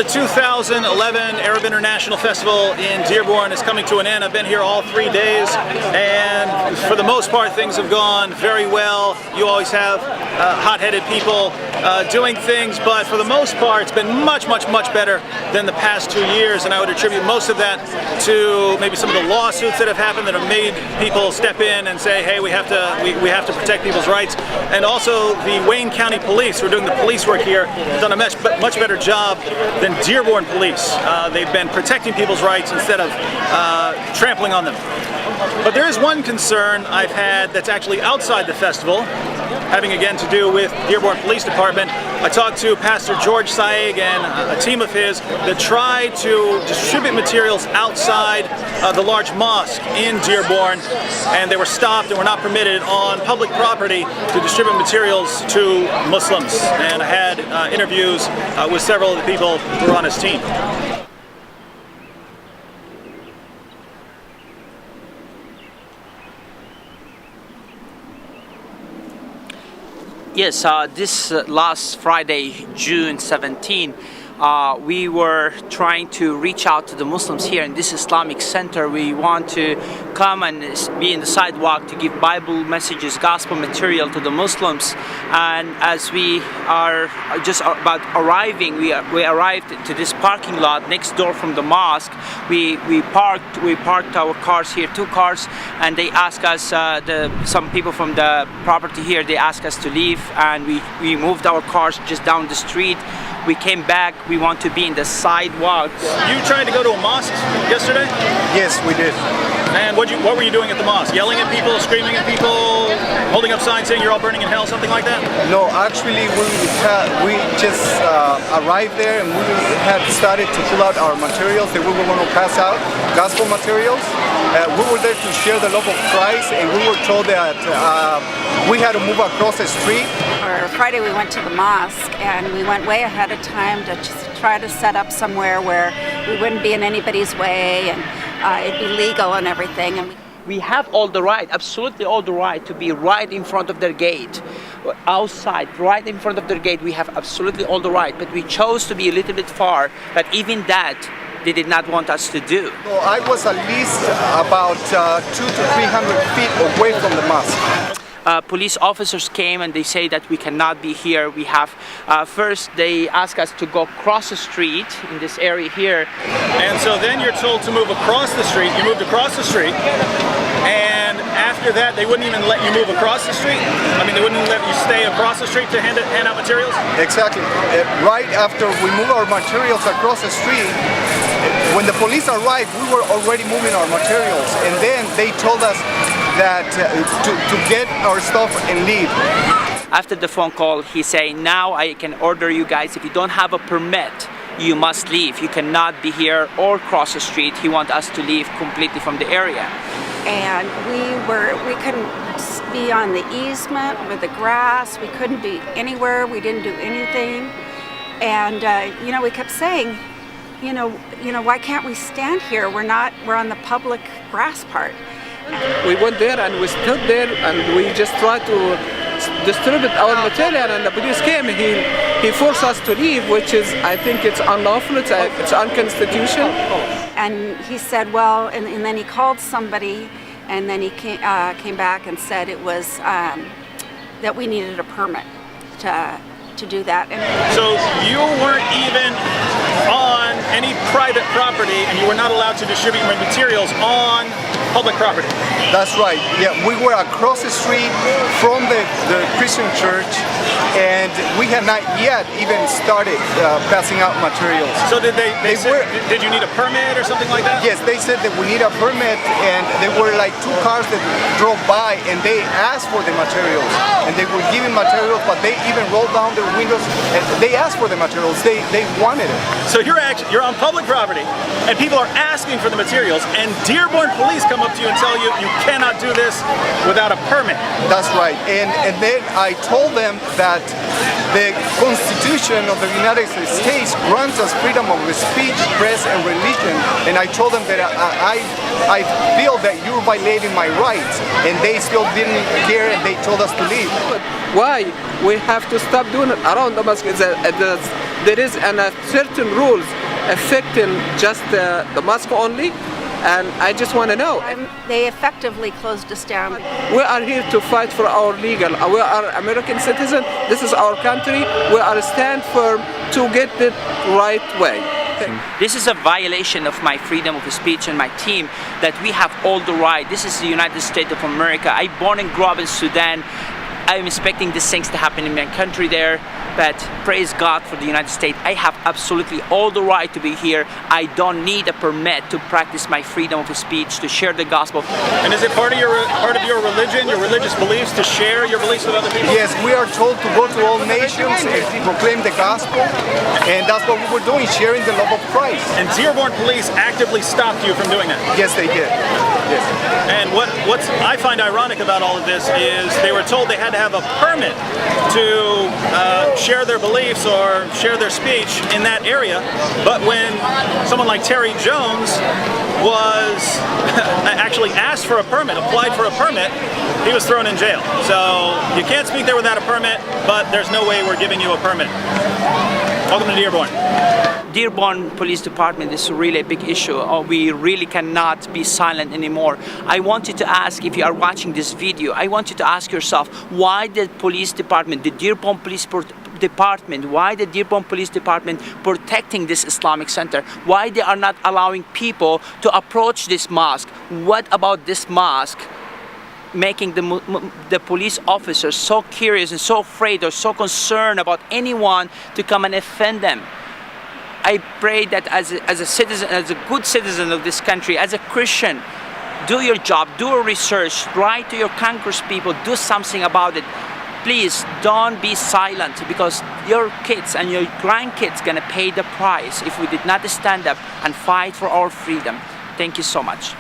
The 2011 Arab International Festival in Dearborn is coming to an end. I've been here all 3 days, and for the most part things have gone very well. You always have hot-headed people doing things, but for the most part it's been much better than the past 2 years, and I would attribute most of that to maybe some of the lawsuits that have happened that have made people step in and say, hey, we have to protect people's rights. And also the Wayne County Police, who are doing the police work here, have done a much better job than Dearborn Police. They've been protecting people's rights instead of trampling on them. But there is one concern I've had that's actually outside the festival, having again to do with Dearborn Police Department. I talked to Pastor George Saig and a team of his that tried to distribute materials outside the large mosque in Dearborn, and they were stopped and were not permitted on public property to distribute materials to Muslims. And I had interviews with several of the people who were on his team. Yes, this last Friday, June 17, we were trying to reach out to the Muslims here in this Islamic center. We want to come and be in the sidewalk to give Bible messages, gospel material to the Muslims. And as we are just about arriving, we arrived to this parking lot next door from the mosque. We parked our cars here, 2 cars, and they asked us, some people from the property here, they asked us to leave, and we moved our cars just down the street. We came back. We want to be in the sidewalk. You tried to go to a mosque yesterday? Yes, we did. And what were you doing at the mosque? Yelling at people, screaming at people, holding up signs saying you're all burning in hell, something like that? No, actually we just arrived there, and we had started to pull out our materials that we were going to pass out, gospel materials. We were there to share the love of Christ, and we were told that we had to move across the street. On Friday we went to the mosque, and we went way ahead of time to just try to set up somewhere where we wouldn't be in anybody's way, and it'd be legal and everything. And we have all the right, absolutely all the right, to be right in front of their gate. Outside, right in front of their gate, we have absolutely all the right, but we chose to be a little bit far, but even that they did not want us to do. So I was at least about 200 to 300 feet away from the mosque. Police officers came and they say that we cannot be here. We have, first they ask us to go across the street in this area here. And so then you're told to move across the street. You moved across the street, and after that they wouldn't even let you move across the street? I mean, they wouldn't let you stay across the street to hand out materials? Exactly. Right after we move our materials across the street, when the police arrived, we were already moving our materials, and then they told us that to get our stuff and leave. After the phone call, he said, now I can order you guys, if you don't have a permit, you must leave. You cannot be here or cross the street. He wants us to leave completely from the area. And we couldn't be on the easement with the grass. We couldn't be anywhere. We didn't do anything. And we kept saying, why can't we stand here? We're on the public grass part. We went there and we stood there and we just tried to distribute our material, and the police came. He forced us to leave, which is, I think it's unlawful, it's unconstitutional. And he said, well, and then he called somebody, and then he came back and said it was that we needed a permit to do that. So you weren't even on any private property, and you were not allowed to distribute materials on public property? That's right. Yeah, we were across the street from the Christian church, and we had not yet even started passing out materials. So did did you need a permit or something like that? Yes, they said that we need a permit, and there were like 2 cars that drove by, and they asked for the materials, and they were giving materials, but they even rolled down their windows, and they asked for the materials. They wanted it. So you're on public property, and people are asking for the materials, and Dearborn police come up to you and tell you you cannot do this without a permit. That's right. And then I told them that the Constitution of the United States grants us freedom of speech, press, and religion. And I told them that I feel that you're violating my rights. And they still didn't care, and they told us to leave. Why? We have to stop doing it around the mosque. there is certain rules affecting just the mosque only, and I just want to know. They effectively closed us down. We are here to fight for our legal. We are American citizens. This is our country. We are stand firm to get it right way. This is a violation of my freedom of speech and my team, that we have all the right. This is the United States of America. I born and grew up in Sudan. I'm expecting these things to happen in my country there, but praise God for the United States. I have absolutely all the right to be here. I don't need a permit to practice my freedom of speech, to share the gospel. And is it part of your religion, your religious beliefs, to share your beliefs with other people? Yes, we are told to go to all nations and proclaim the gospel, and that's what we were doing, sharing the love of Christ. And Dearborn police actively stopped you from doing that? Yes, they did. Yes. And what I find ironic about all of this is they were told they had to have a permit to share their beliefs or share their speech in that area, but when someone like Terry Jones was actually asked for a permit, applied for a permit, he was thrown in jail. So you can't speak there without a permit, but there's no way we're giving you a permit. Welcome to Dearborn. Dearborn Police Department is really a big issue. We really cannot be silent anymore. I want you to ask, if you are watching this video, I want you to ask yourself, why the police department, the Dearborn Police Department, why the Dearborn Police Department protecting this Islamic center? Why they are not allowing people to approach this mosque? What about this mosque making the police officers so curious and so afraid or so concerned about anyone to come and offend them? I pray that as a citizen, as a good citizen of this country, as a Christian, do your job, do a research, write to your congresspeople, do something about it. Please don't be silent, because your kids and your grandkids gonna pay the price if we did not stand up and fight for our freedom. Thank you so much.